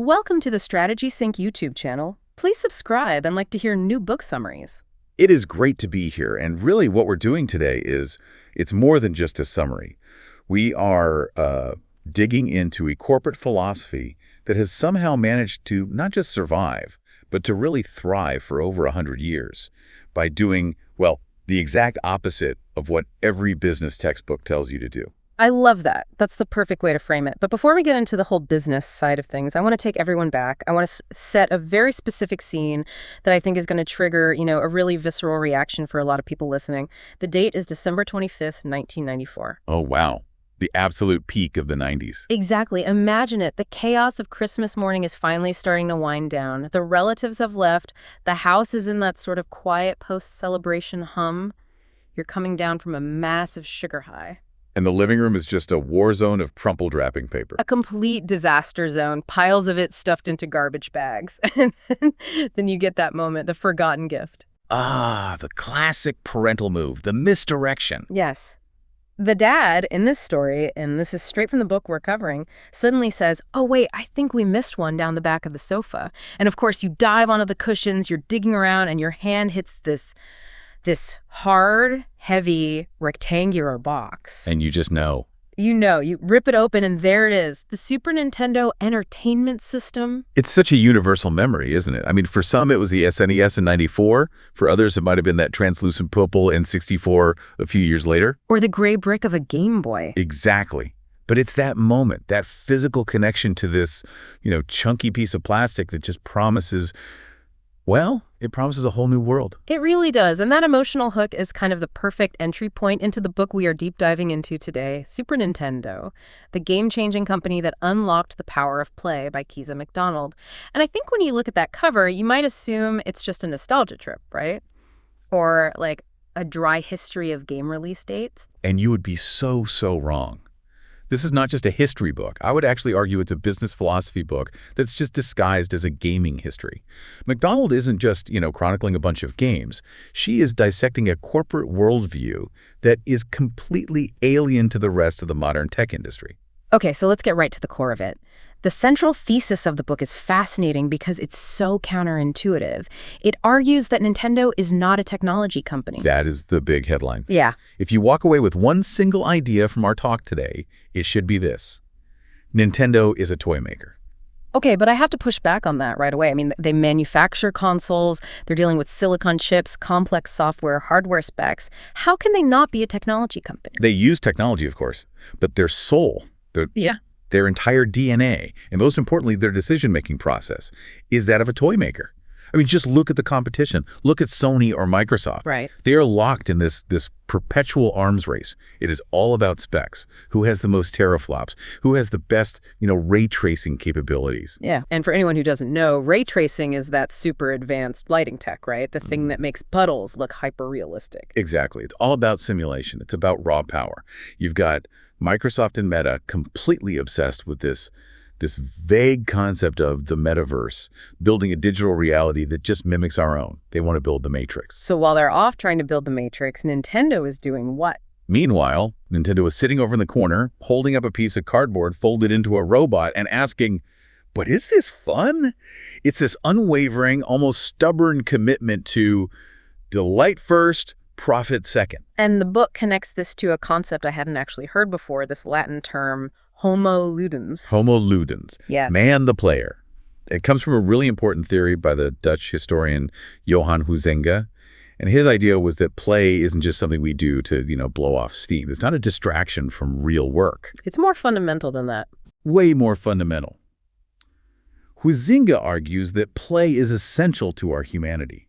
Welcome to the Strategy Sync YouTube channel. Please subscribe and like to hear new book summaries. It is great to be here, and really what we're doing today is, it's more than just a summary. We are digging into a corporate philosophy that has somehow managed to not just survive, but to really thrive for over 100 years by doing, well, the exact opposite of what every business textbook tells you to do. I love that. That's the perfect way to frame it. But before we get into the whole business side of things, I want to take everyone back. I want to set a very specific scene that I think is going to trigger, a really visceral reaction for a lot of people listening. The date is December 25th, 1994. Oh, wow. The absolute peak of the 90s. Exactly. Imagine it. The chaos of Christmas morning is finally starting to wind down. The relatives have left. The house is in that sort of quiet post-celebration hum. You're coming down from a massive sugar high. And the living room is just a war zone of crumpled wrapping paper. A complete disaster zone, piles of it stuffed into garbage bags. And then you get that moment, the forgotten gift. Ah, the classic parental move, the misdirection. Yes. The dad in this story, and this is straight from the book we're covering, suddenly says, oh, wait, I think we missed one down the back of the sofa. And of course, you dive onto the cushions, you're digging around, and your hand hits this hard, heavy, rectangular box. And you just know. You rip it open and there it is, the Super Nintendo Entertainment System. It's such a universal memory, isn't it? I mean, for some it was the SNES in '94. For others it might have been that translucent purple N64 a few years later. Or the gray brick of a Game Boy. Exactly. But it's that moment, that physical connection to this, chunky piece of plastic that just promises, well, it promises a whole new world. It really does. And that emotional hook is kind of the perfect entry point into the book we are deep diving into today, Super Nintendo, the game-changing company that unlocked the power of play by Keza MacDonald. And I think when you look at that cover, you might assume it's just a nostalgia trip, right? Or like a dry history of game release dates. And you would be so wrong. This is not just a history book. I would actually argue it's a business philosophy book that's just disguised as a gaming history. MacDonald isn't just, chronicling a bunch of games. She is dissecting a corporate worldview that is completely alien to the rest of the modern tech industry. Okay, so let's get right to the core of it. The central thesis of the book is fascinating because it's so counterintuitive. It argues that Nintendo is not a technology company. That is the big headline. Yeah. If you walk away with one single idea from our talk today, it should be this: Nintendo is a toy maker. Okay, but I have to push back on that right away. I mean, they manufacture consoles, they're dealing with silicon chips, complex software, hardware specs. How can they not be a technology company? They use technology, of course, but their soul, their entire DNA, and most importantly, their decision-making process, is that of a toy maker. I mean, just look at the competition. Look at Sony or Microsoft. Right. They are locked in this perpetual arms race. It is all about specs. Who has the most teraflops? Who has the best, ray tracing capabilities? Yeah, and for anyone who doesn't know, ray tracing is that super advanced lighting tech, right? The thing that makes puddles look hyper-realistic. Exactly. It's all about simulation. It's about raw power. You've got Microsoft and Meta completely obsessed with this vague concept of the metaverse, building a digital reality that just mimics our own. They want to build the Matrix. So while they're off trying to build the Matrix, Nintendo is doing what? Meanwhile, Nintendo is sitting over in the corner, holding up a piece of cardboard folded into a robot and asking, but is this fun? It's this unwavering, almost stubborn commitment to delight first, profit second. And the book connects this to a concept I hadn't actually heard before, this Latin term, Homo ludens. Homo ludens. Yeah. Man the player. It comes from a really important theory by the Dutch historian Johan Huizinga. And his idea was that play isn't just something we do to, blow off steam. It's not a distraction from real work. It's more fundamental than that. Way more fundamental. Huizinga argues that play is essential to our humanity.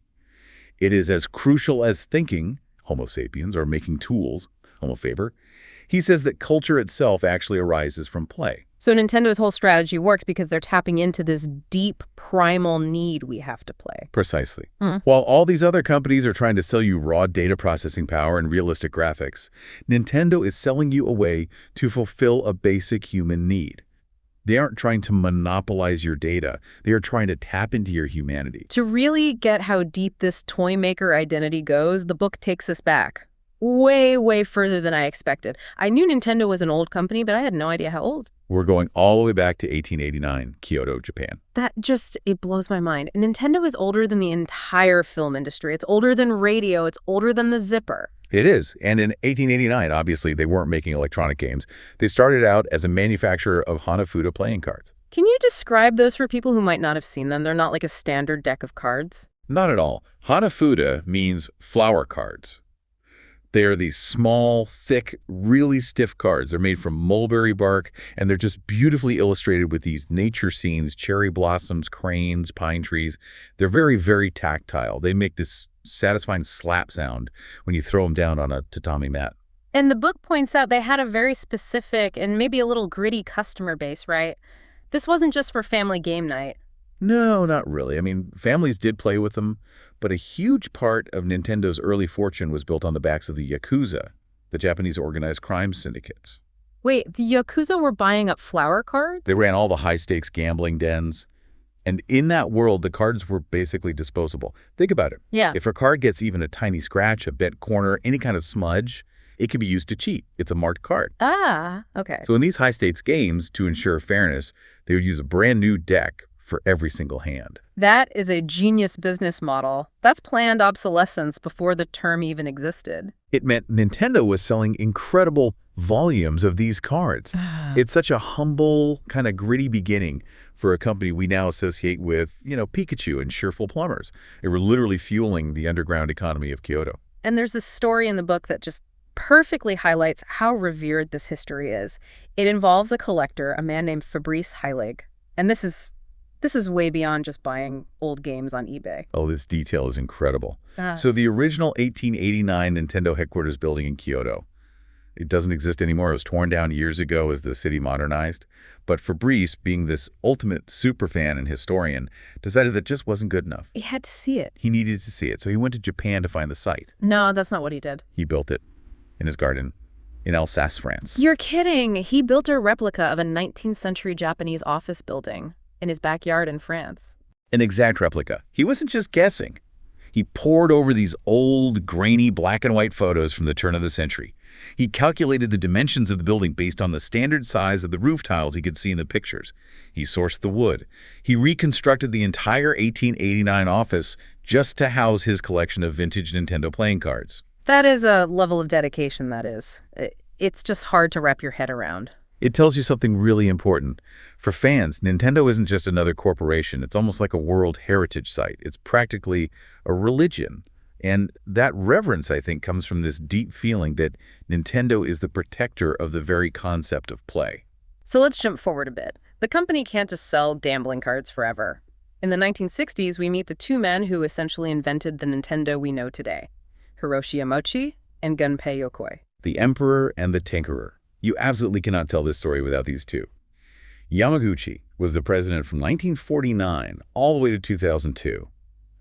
It is as crucial as thinking, Homo sapiens, or making tools, Homo faber. He says that culture itself actually arises from play. So Nintendo's whole strategy works because they're tapping into this deep, primal need we have to play. Precisely. Mm-hmm. While all these other companies are trying to sell you raw data processing power and realistic graphics, Nintendo is selling you a way to fulfill a basic human need. They aren't trying to monopolize your data. They are trying to tap into your humanity. To really get how deep this toy maker identity goes, the book takes us back. way, way further than I expected. I knew Nintendo was an old company, but I had no idea how old. We're going all the way back to 1889, Kyoto, Japan. It blows my mind. Nintendo is older than the entire film industry. It's older than radio. It's older than the zipper. It is. And in 1889, obviously, they weren't making electronic games. They started out as a manufacturer of Hanafuda playing cards. Can you describe those for people who might not have seen them? They're not like a standard deck of cards. Not at all. Hanafuda means flower cards. They are these small, thick, really stiff cards. They're made from mulberry bark, and they're just beautifully illustrated with these nature scenes, cherry blossoms, cranes, pine trees. They're very, very tactile. They make this satisfying slap sound when you throw them down on a tatami mat. And the book points out they had a very specific and maybe a little gritty customer base, right? This wasn't just for family game night. No, not really. I mean, families did play with them, but a huge part of Nintendo's early fortune was built on the backs of the Yakuza, the Japanese organized crime syndicates. Wait, the Yakuza were buying up flower cards? They ran all the high-stakes gambling dens. And in that world, the cards were basically disposable. Think about it. Yeah. If a card gets even a tiny scratch, a bent corner, any kind of smudge, it can be used to cheat. It's a marked card. Ah, okay. So in these high-stakes games, to ensure fairness, they would use a brand new deck for every single hand. That is a genius business model. That's planned obsolescence before the term even existed. It meant Nintendo was selling incredible volumes of these cards. It's such a humble, kind of gritty beginning for a company we now associate with, Pikachu and cheerful plumbers. They were literally fueling the underground economy of Kyoto. And there's this story in the book that just perfectly highlights how revered this history is. It involves a collector, a man named Fabrice Heilig. And this is way beyond just buying old games on eBay. Oh, this detail is incredible. So the original 1889 Nintendo headquarters building in Kyoto, it doesn't exist anymore. It was torn down years ago as the city modernized. But Fabrice, being this ultimate superfan and historian, decided that just wasn't good enough. He had to see it. He needed to see it, so he went to Japan to find the site. No, that's not what he did. He built it in his garden in Alsace, France. You're kidding. He built a replica of a 19th century Japanese office building in his backyard in France. An exact replica. He wasn't just guessing. He pored over these old, grainy black and white photos from the turn of the century. He calculated the dimensions of the building based on the standard size of the roof tiles he could see in the pictures. He sourced the wood. He reconstructed the entire 1889 office just to house his collection of vintage Nintendo playing cards. That is a level of dedication, that is. It's just hard to wrap your head around. It tells you something really important. For fans, Nintendo isn't just another corporation. It's almost like a World Heritage Site. It's practically a religion. And that reverence, I think, comes from this deep feeling that Nintendo is the protector of the very concept of play. So let's jump forward a bit. The company can't just sell gambling cards forever. In the 1960s, we meet the two men who essentially invented the Nintendo we know today, Hiroshi Yamauchi and Gunpei Yokoi. The Emperor and the Tinkerer. You absolutely cannot tell this story without these two. Yamaguchi was the president from 1949 all the way to 2002.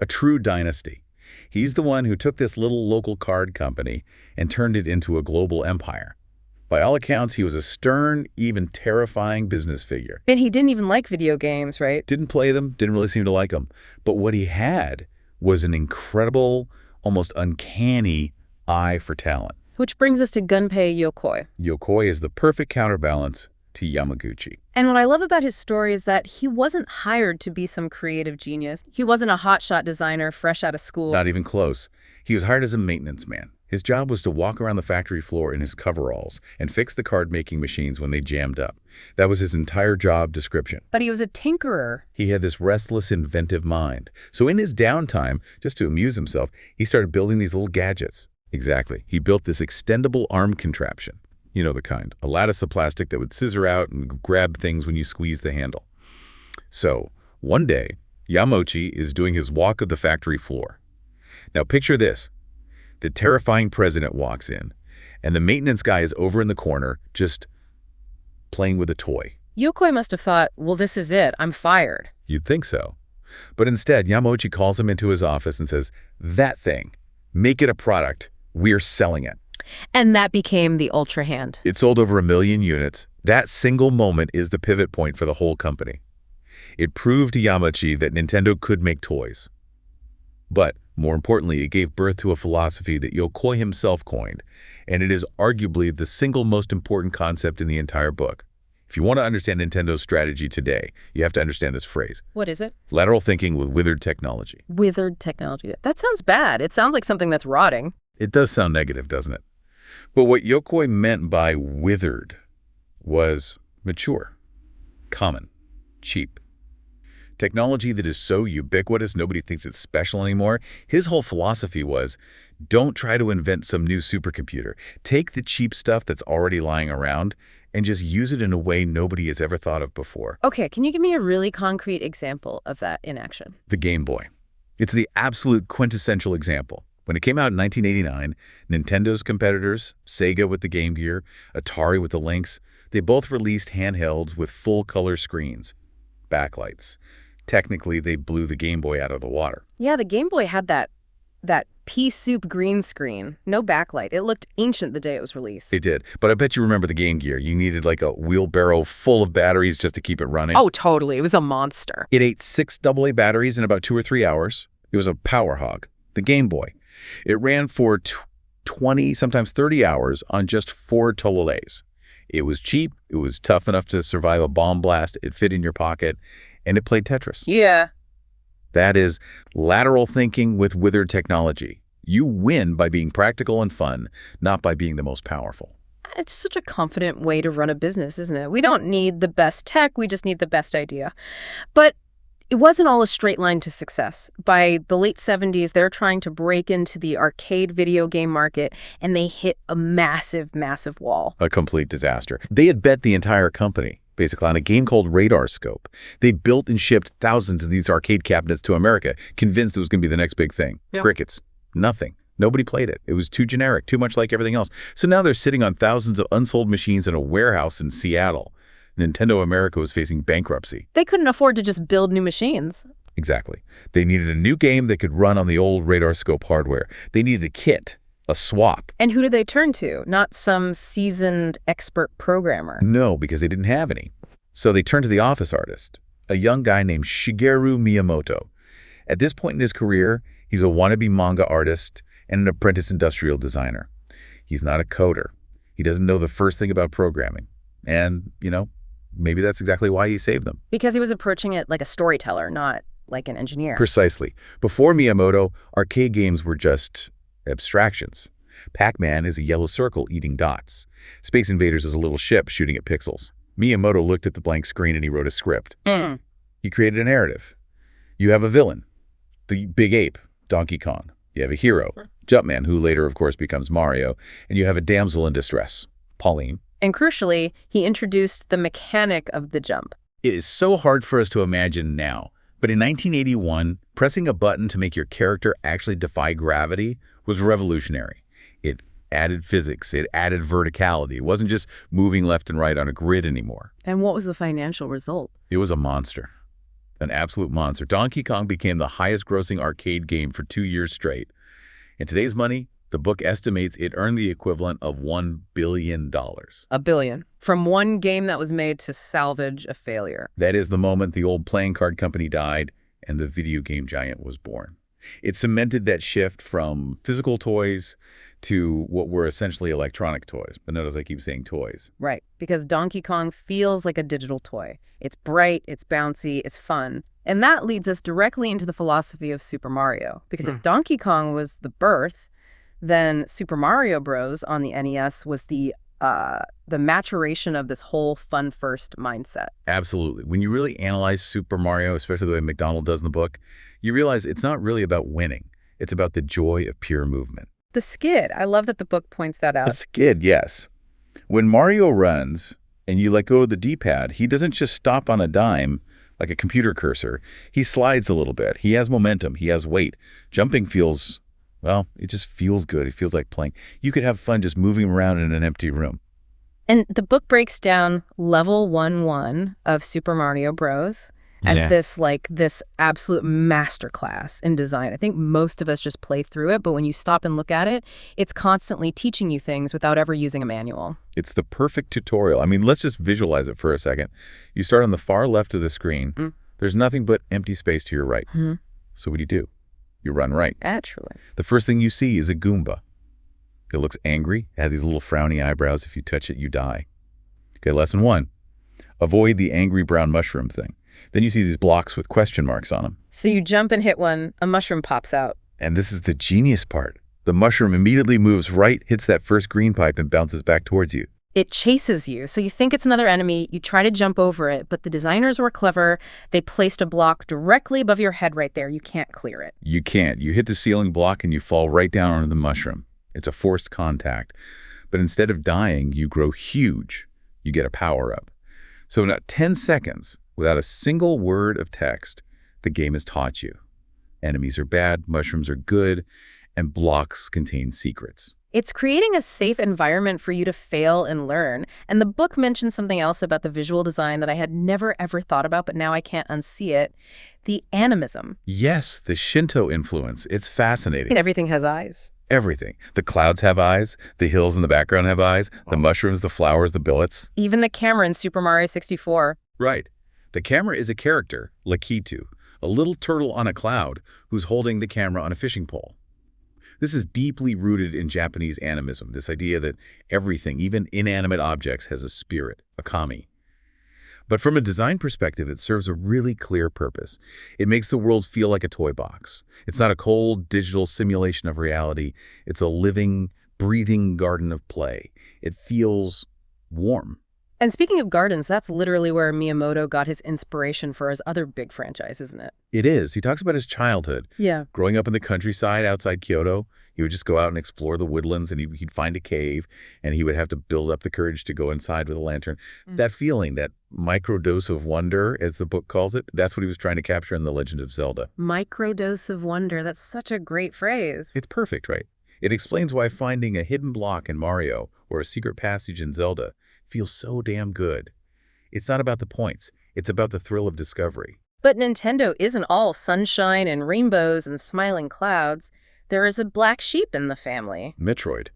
A true dynasty. He's the one who took this little local card company and turned it into a global empire. By all accounts, he was a stern, even terrifying business figure. And he didn't even like video games, right? Didn't play them, didn't really seem to like them. But what he had was an incredible, almost uncanny eye for talent. Which brings us to Gunpei Yokoi. Yokoi is the perfect counterbalance to Yamaguchi. And what I love about his story is that he wasn't hired to be some creative genius. He wasn't a hotshot designer fresh out of school. Not even close. He was hired as a maintenance man. His job was to walk around the factory floor in his coveralls and fix the card-making machines when they jammed up. That was his entire job description. But he was a tinkerer. He had this restless, inventive mind. So in his downtime, just to amuse himself, he started building these little gadgets. Exactly. He built this extendable arm contraption. You know the kind. A lattice of plastic that would scissor out and grab things when you squeeze the handle. So, one day, Yamauchi is doing his walk of the factory floor. Now picture this. The terrifying president walks in, and the maintenance guy is over in the corner, just playing with a toy. Yokoi must have thought, well, this is it. I'm fired. You'd think so. But instead, Yamauchi calls him into his office and says, "That thing, make it a product. We're selling it." And that became the Ultra Hand. It sold over 1 million units. That single moment is the pivot point for the whole company. It proved to Yamauchi that Nintendo could make toys. But more importantly, it gave birth to a philosophy that Yokoi himself coined, and it is arguably the single most important concept in the entire book. If you want to understand Nintendo's strategy today, you have to understand this phrase. What is it? Lateral thinking with withered technology. Withered technology. That sounds bad. It sounds like something that's rotting. It does sound negative, doesn't it? But what Yokoi meant by withered was mature, common, cheap. Technology that is so ubiquitous nobody thinks it's special anymore. His whole philosophy was, don't try to invent some new supercomputer. Take the cheap stuff that's already lying around and just use it in a way nobody has ever thought of before. Okay, can you give me a really concrete example of that in action? The Game Boy. It's the absolute quintessential example. When it came out in 1989, Nintendo's competitors, Sega with the Game Gear, Atari with the Lynx, they both released handhelds with full-color screens, backlights. Technically, they blew the Game Boy out of the water. Yeah, the Game Boy had that pea soup green screen, no backlight. It looked ancient the day it was released. It did, but I bet you remember the Game Gear. You needed like a wheelbarrow full of batteries just to keep it running. Oh, totally. It was a monster. It ate 6 AA batteries in about 2 or 3 hours. It was a power hog. The Game Boy. It ran for 20, sometimes 30 hours on just 4 total A's. It was cheap. It was tough enough to survive a bomb blast. It fit in your pocket. And it played Tetris. Yeah. That is lateral thinking with withered technology. You win by being practical and fun, not by being the most powerful. It's such a confident way to run a business, isn't it? We don't need the best tech, we just need the best idea. But it wasn't all a straight line to success. By the late 70s, they're trying to break into the arcade video game market, and they hit a massive, massive wall. A complete disaster. They had bet the entire company, basically, on a game called Radar Scope. They built and shipped thousands of these arcade cabinets to America, convinced it was going to be the next big thing. Yep. Crickets. Nothing. Nobody played it. It was too generic, too much like everything else. So now they're sitting on thousands of unsold machines in a warehouse in Seattle. Nintendo America was facing bankruptcy. They couldn't afford to just build new machines. Exactly. They needed a new game that could run on the old Radar Scope hardware. They needed a kit, a swap. And who did they turn to? Not some seasoned expert programmer. No, because they didn't have any. So they turned to the office artist, a young guy named Shigeru Miyamoto. At this point in his career, he's a wannabe manga artist and an apprentice industrial designer. He's not a coder. He doesn't know the first thing about programming. And, maybe that's exactly why he saved them. Because he was approaching it like a storyteller, not like an engineer. Precisely. Before Miyamoto, arcade games were just abstractions. Pac-Man is a yellow circle eating dots. Space Invaders is a little ship shooting at pixels. Miyamoto looked at the blank screen and he wrote a script. He created a narrative. You have a villain, the big ape, Donkey Kong. You have a hero, Jumpman, who later, of course, becomes Mario. And you have a damsel in distress, Pauline. And crucially, he introduced the mechanic of the jump. It is so hard for us to imagine now, but in 1981, pressing a button to make your character actually defy gravity was revolutionary. It added physics, it added verticality. It wasn't just moving left and right on a grid anymore. And what was the financial result? It was a monster, an absolute monster. Donkey Kong became the highest-grossing arcade game for 2 years straight. In today's money, the book estimates it earned the equivalent of $1 billion. $1 billion. From one game that was made to salvage a failure. That is the moment the old playing card company died and the video game giant was born. It cemented that shift from physical toys to what were essentially electronic toys. But notice I keep saying toys. Right, because Donkey Kong feels like a digital toy. It's bright, it's bouncy, it's fun. And that leads us directly into the philosophy of Super Mario. Because if Donkey Kong was the birth, then Super Mario Bros. On the NES was the maturation of this whole fun-first mindset. Absolutely. When you really analyze Super Mario, especially the way MacDonald does in the book, you realize it's not really about winning. It's about the joy of pure movement. The skid. I love that the book points that out. A skid, yes. When Mario runs and you let go of the D-pad, he doesn't just stop on a dime like a computer cursor. He slides a little bit. He has momentum. He has weight. Jumping feels, well, it just feels good. It feels like playing. You could have fun just moving around in an empty room. And the book breaks down level 1-1 of Super Mario Bros. As this absolute masterclass in design. I think most of us just play through it, but when you stop and look at it, it's constantly teaching you things without ever using a manual. It's the perfect tutorial. I mean, let's just visualize it for a second. You start on the far left of the screen. There's nothing but empty space to your right. So what do? You run right. Naturally. The first thing you see is a Goomba. It looks angry. It has these little frowny eyebrows. If you touch it, you die. Okay, lesson 1. Avoid the angry brown mushroom thing. Then you see these blocks with question marks on them. So you jump and hit one, a mushroom pops out. And this is the genius part. The mushroom immediately moves right, hits that first green pipe, and bounces back towards you. It chases you, so you think it's another enemy, you try to jump over it, but the designers were clever. They placed a block directly above your head right there. You can't clear it. You can't. You hit the ceiling block and you fall right down onto the mushroom. It's a forced contact. But instead of dying, you grow huge. You get a power-up. So in 10 seconds, without a single word of text, the game has taught you. Enemies are bad, mushrooms are good, and blocks contain secrets. It's creating a safe environment for you to fail and learn. And the book mentions something else about the visual design that I had never ever thought about, but now I can't unsee it. The animism. Yes, the Shinto influence. It's fascinating. And everything has eyes. Everything. The clouds have eyes. The hills in the background have eyes. The mushrooms, the flowers, the billets. Even the camera in Super Mario 64. Right. The camera is a character, Lakitu, a little turtle on a cloud who's holding the camera on a fishing pole. This is deeply rooted in Japanese animism, this idea that everything, even inanimate objects, has a spirit, a kami. But from a design perspective, it serves a really clear purpose. It makes the world feel like a toy box. It's not a cold, digital simulation of reality. It's a living, breathing garden of play. It feels warm. And speaking of gardens, that's literally where Miyamoto got his inspiration for his other big franchise, isn't it? It is. He talks about his childhood. Yeah. Growing up in the countryside outside Kyoto, he would just go out and explore the woodlands, and he'd find a cave, and he would have to build up the courage to go inside with a lantern. That feeling, that microdose of wonder, as the book calls it, that's what he was trying to capture in The Legend of Zelda. Microdose of wonder. That's such a great phrase. It's perfect, right? It explains why finding a hidden block in Mario or a secret passage in Zelda feels so damn good. It's not about the points. It's about the thrill of discovery. But Nintendo isn't all sunshine and rainbows and smiling clouds. There is a black sheep in the family. Metroid.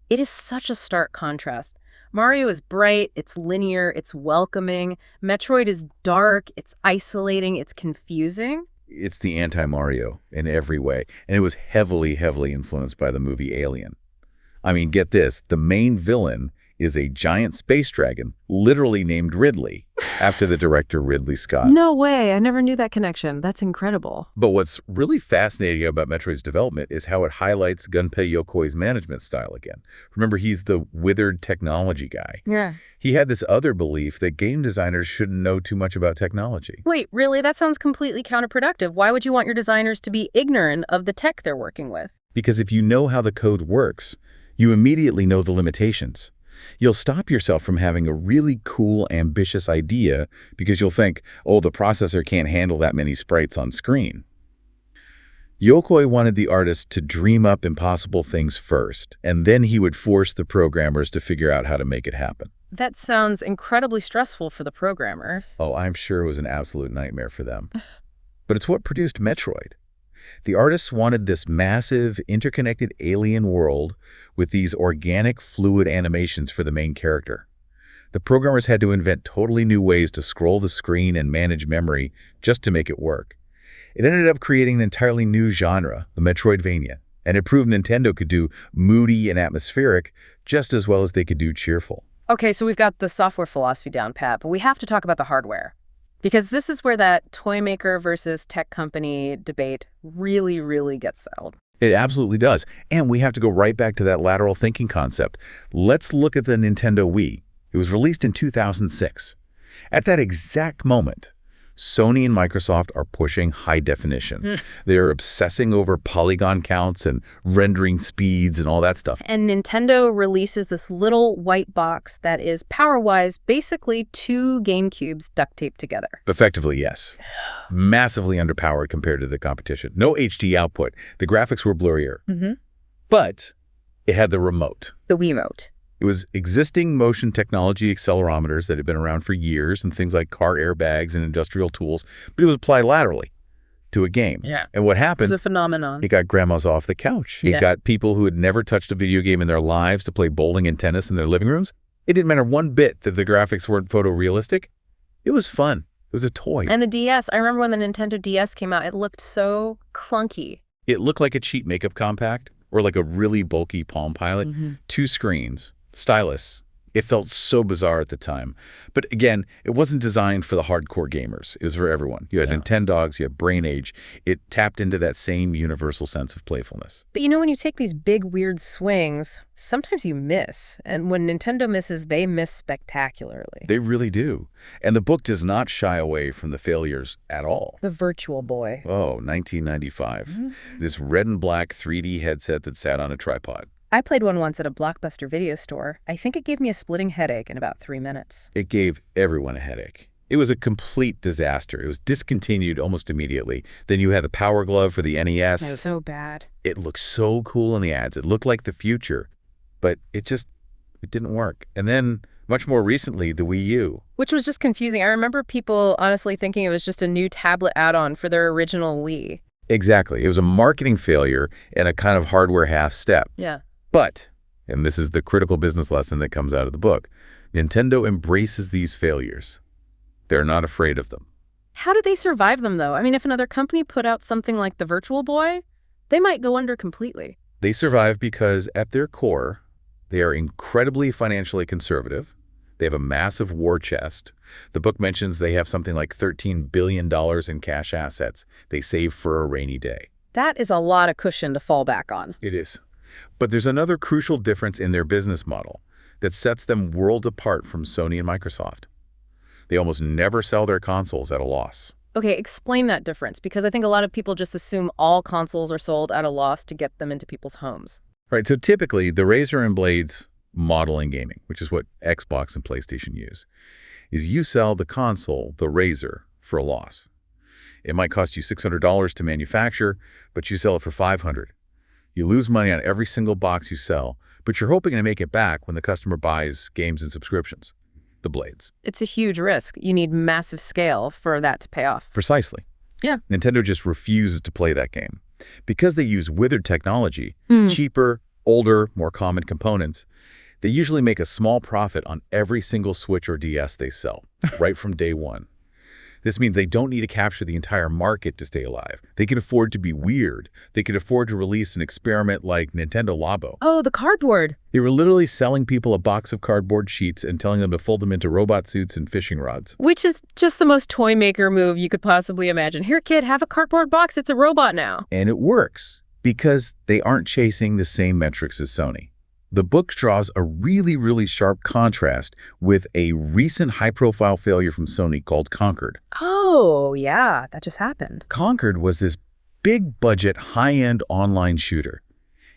It is such a stark contrast. Mario is bright, it's linear, it's welcoming. Metroid is dark, it's isolating, it's confusing. It's the anti-Mario in every way, and it was heavily, heavily influenced by the movie Alien. I mean, get this, the main villain is a giant space dragon, literally named Ridley, after the director Ridley Scott. No way, I never knew that connection. That's incredible. But what's really fascinating about Metroid's development is how it highlights Gunpei Yokoi's management style again. Remember, he's the withered technology guy. Yeah. He had this other belief that game designers shouldn't know too much about technology. Wait, really? That sounds completely counterproductive. Why would you want your designers to be ignorant of the tech they're working with? Because if you know how the code works, you immediately know the limitations. You'll stop yourself from having a really cool, ambitious idea because you'll think, oh, the processor can't handle that many sprites on screen. Yokoi wanted the artists to dream up impossible things first, and then he would force the programmers to figure out how to make it happen. That sounds incredibly stressful for the programmers. Oh, I'm sure it was an absolute nightmare for them. But it's what produced Metroid. The artists wanted this massive, interconnected alien world with these organic, fluid animations for the main character. The programmers had to invent totally new ways to scroll the screen and manage memory just to make it work. It ended up creating an entirely new genre, the Metroidvania, and it proved Nintendo could do moody and atmospheric just as well as they could do cheerful. Okay, so we've got the software philosophy down pat, but we have to talk about the hardware. Because this is where that toy maker versus tech company debate really, really gets settled. It absolutely does. And we have to go right back to that lateral thinking concept. Let's look at the Nintendo Wii. It was released in 2006. At that exact moment, Sony and Microsoft are pushing high definition. They're obsessing over polygon counts and rendering speeds and all that stuff. And Nintendo releases this little white box that is, power-wise, basically 2 GameCubes duct taped together. Effectively, yes. Massively underpowered compared to the competition. No HD output. The graphics were blurrier. But it had the remote. The Wiimote. It was existing motion technology accelerometers that had been around for years and things like car airbags and industrial tools, but it was applied laterally to a game. Yeah. And what happened? It was a phenomenon. It got grandmas off the couch. Yeah. It got people who had never touched a video game in their lives to play bowling and tennis in their living rooms. It didn't matter one bit that the graphics weren't photorealistic. It was fun. It was a toy. And the DS, I remember when the Nintendo DS came out, it looked so clunky. It looked like a cheap makeup compact or like a really bulky Palm Pilot. 2 screens, stylus. It felt so bizarre at the time. But again, it wasn't designed for the hardcore gamers. It was for everyone. You had Nintendogs, you had Brain Age. It tapped into that same universal sense of playfulness. But when you take these big, weird swings, sometimes you miss. And when Nintendo misses, they miss spectacularly. They really do. And the book does not shy away from the failures at all. The Virtual Boy. Oh, 1995. This red and black 3D headset that sat on a tripod. I played one once at a Blockbuster video store. I think it gave me a splitting headache in about 3 minutes. It gave everyone a headache. It was a complete disaster. It was discontinued almost immediately. Then you had the Power Glove for the NES. It was so bad. It looked so cool in the ads. It looked like the future. But it didn't work. And then, much more recently, the Wii U. Which was just confusing. I remember people honestly thinking it was just a new tablet add-on for their original Wii. Exactly. It was a marketing failure and a kind of hardware half-step. Yeah. But, and this is the critical business lesson that comes out of the book, Nintendo embraces these failures. They're not afraid of them. How do they survive them, though? I mean, if another company put out something like the Virtual Boy, they might go under completely. They survive because, at their core, they are incredibly financially conservative. They have a massive war chest. The book mentions they have something like $13 billion in cash assets they save for a rainy day. That is a lot of cushion to fall back on. It is. But there's another crucial difference in their business model that sets them worlds apart from Sony and Microsoft. They almost never sell their consoles at a loss. Okay, explain that difference, because I think a lot of people just assume all consoles are sold at a loss to get them into people's homes. Right, so typically the razor and blades model in gaming, which is what Xbox and PlayStation use, is you sell the console, the razor, for a loss. It might cost you $600 to manufacture, but you sell it for $500. You lose money on every single box you sell, but you're hoping to make it back when the customer buys games and subscriptions. The blades. It's a huge risk. You need massive scale for that to pay off. Precisely. Yeah. Nintendo just refuses to play that game. Because they use withered technology, cheaper, older, more common components, they usually make a small profit on every single Switch or DS they sell, right from day one. This means they don't need to capture the entire market to stay alive. They can afford to be weird. They can afford to release an experiment like Nintendo Labo. Oh, the cardboard. They were literally selling people a box of cardboard sheets and telling them to fold them into robot suits and fishing rods. Which is just the most toy maker move you could possibly imagine. Here, kid, have a cardboard box. It's a robot now. And it works because they aren't chasing the same metrics as Sony. The book draws a really, really sharp contrast with a recent high-profile failure from Sony called Concord. Oh, yeah, that just happened. Concord was this big-budget, high-end online shooter.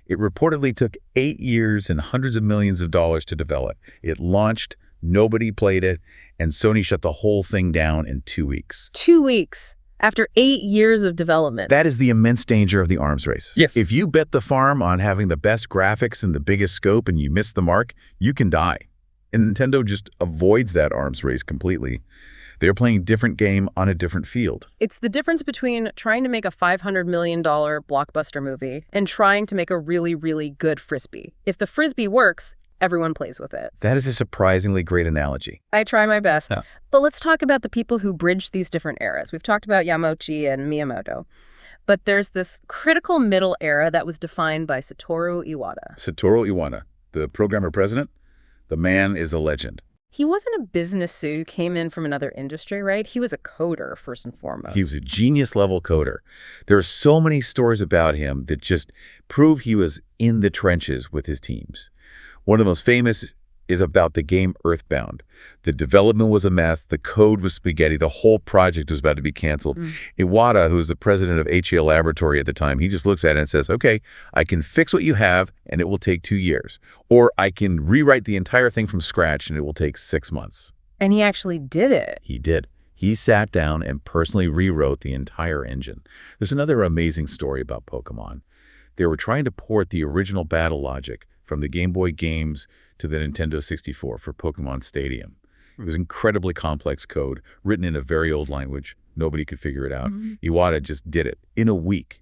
It reportedly took 8 years and hundreds of millions of dollars to develop. It launched, nobody played it, and Sony shut the whole thing down in 2 weeks. 2 weeks. After 8 years of development. That is the immense danger of the arms race. Yes. If you bet the farm on having the best graphics and the biggest scope and you miss the mark, you can die. And Nintendo just avoids that arms race completely. They're playing a different game on a different field. It's the difference between trying to make a $500 million blockbuster movie and trying to make a really, really good Frisbee. If the Frisbee works, everyone plays with it. That is a surprisingly great analogy. I try my best. Yeah. But let's talk about the people who bridge these different eras. We've talked about Yamauchi and Miyamoto. But there's this critical middle era that was defined by Satoru Iwata. Satoru Iwata, the programmer president, the man is a legend. He wasn't a business suit who came in from another industry, right? He was a coder, first and foremost. He was a genius-level coder. There are so many stories about him that just prove he was in the trenches with his teams. One of the most famous is about the game Earthbound. The development was a mess. The code was spaghetti. The whole project was about to be canceled. Iwata, who was the president of HAL Laboratory at the time, he just looks at it and says, okay, I can fix what you have and it will take 2 years. Or I can rewrite the entire thing from scratch and it will take 6 months. And he actually did it. He did. He sat down and personally rewrote the entire engine. There's another amazing story about Pokémon. They were trying to port the original battle logic from the Game Boy games to the Nintendo 64 for Pokémon Stadium. It was incredibly complex code, written in a very old language. Nobody could figure it out. Iwata just did it in a week.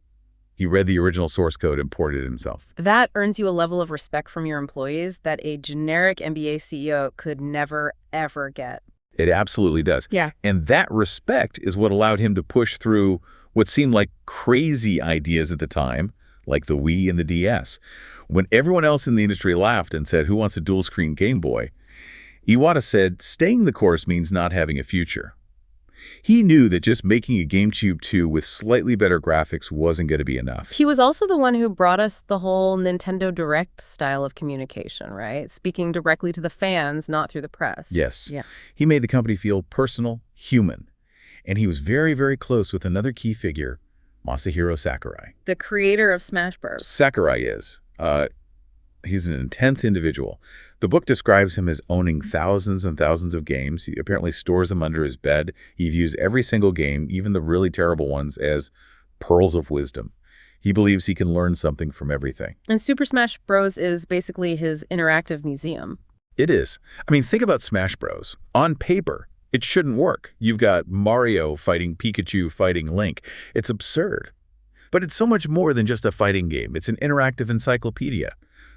He read the original source code and ported it himself. That earns you a level of respect from your employees that a generic MBA CEO could never, ever get. It absolutely does. Yeah. And that respect is what allowed him to push through what seemed like crazy ideas at the time, like the Wii and the DS. When everyone else in the industry laughed and said, "Who wants a dual-screen Game Boy?" Iwata said, "Staying the course means not having a future." He knew that just making a GameCube 2 with slightly better graphics wasn't going to be enough. He was also the one who brought us the whole Nintendo Direct style of communication, right? Speaking directly to the fans, not through the press. Yes. Yeah. He made the company feel personal, human. And he was very, very close with another key figure, Masahiro Sakurai. The creator of Smash Bros. Sakurai is. He's an intense individual. The book describes him as owning thousands and thousands of games. He apparently stores them under his bed. He views every single game, even the really terrible ones, as pearls of wisdom. He believes he can learn something from everything. And Super Smash Bros. Is basically his interactive museum. It is. I mean, think about Smash Bros. On paper, it shouldn't work. You've got Mario fighting Pikachu fighting Link. It's absurd. But it's so much more than just a fighting game. It's an interactive encyclopedia.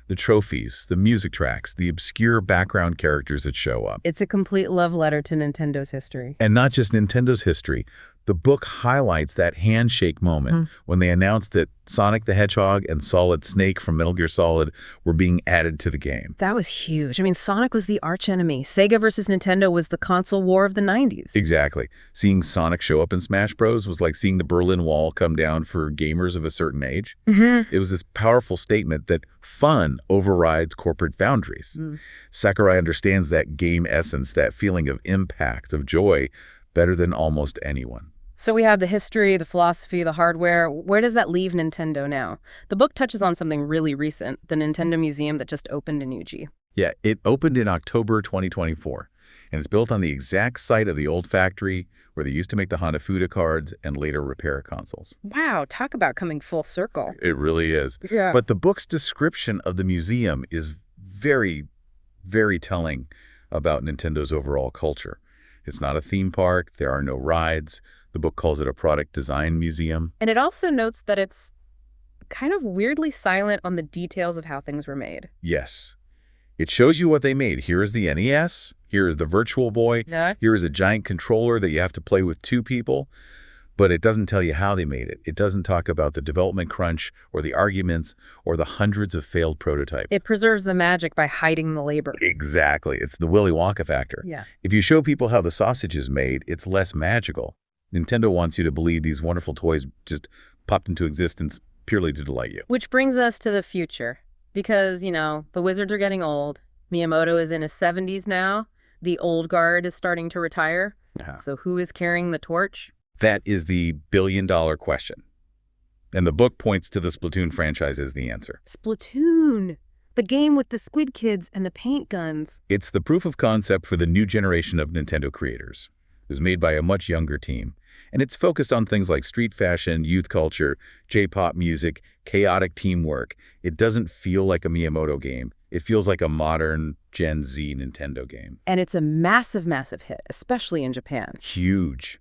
The trophies, the music tracks, the obscure background characters that show up. It's a complete love letter to Nintendo's history. And not just Nintendo's history. The book highlights that handshake moment when they announced that Sonic the Hedgehog and Solid Snake from Metal Gear Solid were being added to the game. That was huge. I mean, Sonic was the archenemy. Sega versus Nintendo was the console war of the 90s. Exactly. Seeing Sonic show up in Smash Bros. Was like seeing the Berlin Wall come down for gamers of a certain age. It was this powerful statement that fun overrides corporate boundaries. Sakurai understands that game essence, that feeling of impact, of joy, better than almost anyone. So we have the history, the philosophy, the hardware. Where does that leave Nintendo now? The book touches on something really recent, the Nintendo Museum that just opened in Uji. Yeah, it opened in October 2024, and it's built on the exact site of the old factory where they used to make the Hanafuda cards and later repair consoles. Wow, talk about coming full circle. It really is. Yeah. But the book's description of the museum is very, very telling about Nintendo's overall culture. It's not a theme park. There are no rides. The book calls it a product design museum. And it also notes that it's kind of weirdly silent on the details of how things were made. Yes. It shows you what they made. Here is the NES. Here is the Virtual Boy. Yeah. Here is a giant controller that you have to play with two people. But it doesn't tell you how they made it. It doesn't talk about the development crunch or the arguments or the hundreds of failed prototypes. It preserves the magic by hiding the labor. Exactly. It's the Willy Wonka factor. Yeah. If you show people how the sausage is made, it's less magical. Nintendo wants you to believe these wonderful toys just popped into existence purely to delight you. Which brings us to the future. Because, you know, the wizards are getting old. Miyamoto is in his 70s now. The old guard is starting to retire. So who is carrying the torch? That is the billion-dollar question. And the book points to the Splatoon franchise as the answer. Splatoon! The game with the squid kids and the paint guns. It's the proof of concept for the new generation of Nintendo creators. It was made by a much younger team. And it's focused on things like street fashion, youth culture, J-pop music, chaotic teamwork. It doesn't feel like a Miyamoto game. It feels like a modern Gen Z Nintendo game. And it's a massive, massive hit, especially in Japan. Huge.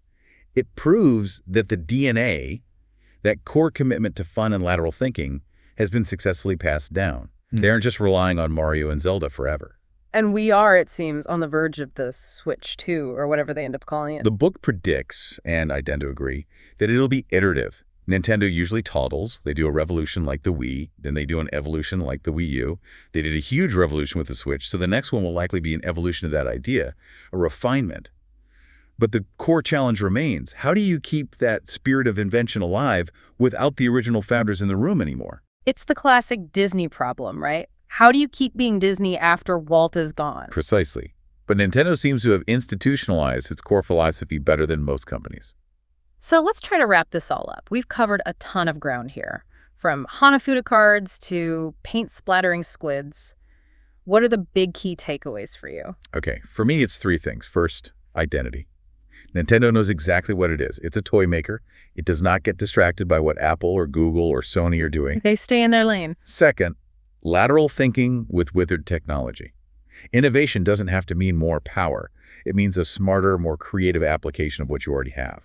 It proves that the DNA, that core commitment to fun and lateral thinking, has been successfully passed down. They aren't just relying on Mario and Zelda forever. And we are, it seems, on the verge of the Switch 2, or whatever they end up calling it. The book predicts, and I tend to agree, that it'll be iterative. Nintendo usually toddles. They do a revolution like the Wii, then they do an evolution like the Wii U. They did a huge revolution with the Switch, so the next one will likely be an evolution of that idea, a refinement. But the core challenge remains. How do you keep that spirit of invention alive without the original founders in the room anymore? It's the classic Disney problem, right? How do you keep being Disney after Walt is gone? Precisely. But Nintendo seems to have institutionalized its core philosophy better than most companies. So let's try to wrap this all up. We've covered a ton of ground here, from Hanafuda cards to paint splattering squids. What are the big key takeaways for you? Okay, for me it's three things. First, identity. Nintendo knows exactly what it is. It's a toy maker. It does not get distracted by what Apple or Google or Sony are doing. They stay in their lane. Second, lateral thinking with withered technology. Innovation doesn't have to mean more power. It means a smarter, more creative application of what you already have.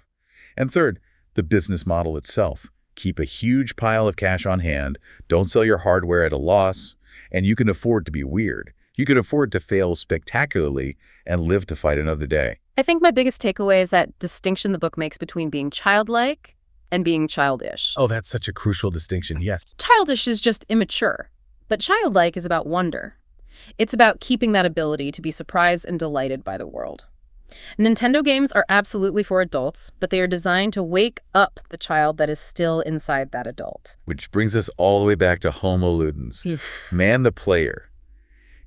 And third, the business model itself. Keep a huge pile of cash on hand, don't sell your hardware at a loss, and you can afford to be weird. You can afford to fail spectacularly and live to fight another day. I think my biggest takeaway is that distinction the book makes between being childlike and being childish. Oh, that's such a crucial distinction, yes. Childish is just immature, but childlike is about wonder. It's about keeping that ability to be surprised and delighted by the world. Nintendo games are absolutely for adults, but they are designed to wake up the child that is still inside that adult. Which brings us all the way back to Homo ludens, man the player.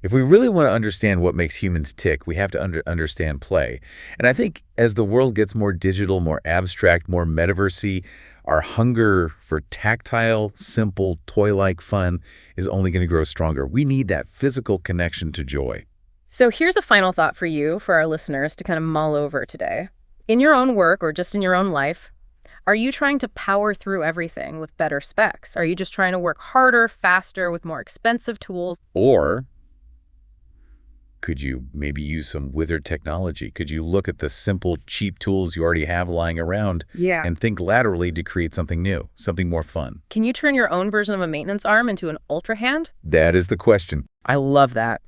If we really want to understand what makes humans tick, we have to understand play. And I think as the world gets more digital, more abstract, more metaversy, our hunger for tactile, simple, toy-like fun is only going to grow stronger. We need that physical connection to joy. So here's a final thought for you, for our listeners, to kind of mull over today. In your own work or just in your own life, are you trying to power through everything with better specs? Are you just trying to work harder, faster, with more expensive tools? Or could you maybe use some withered technology? Could you look at the simple, cheap tools you already have lying around and think laterally to create something new, something more fun? Can you turn your own version of a maintenance arm into an ultra hand? That is the question. I love that.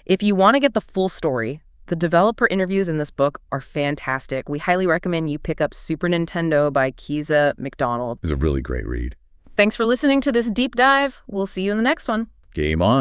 If you want to get the full story, the developer interviews in this book are fantastic. We highly recommend you pick up Super Nintendo by Keza MacDonald. It's a really great read. Thanks for listening to this deep dive. We'll see you in the next one. Game on.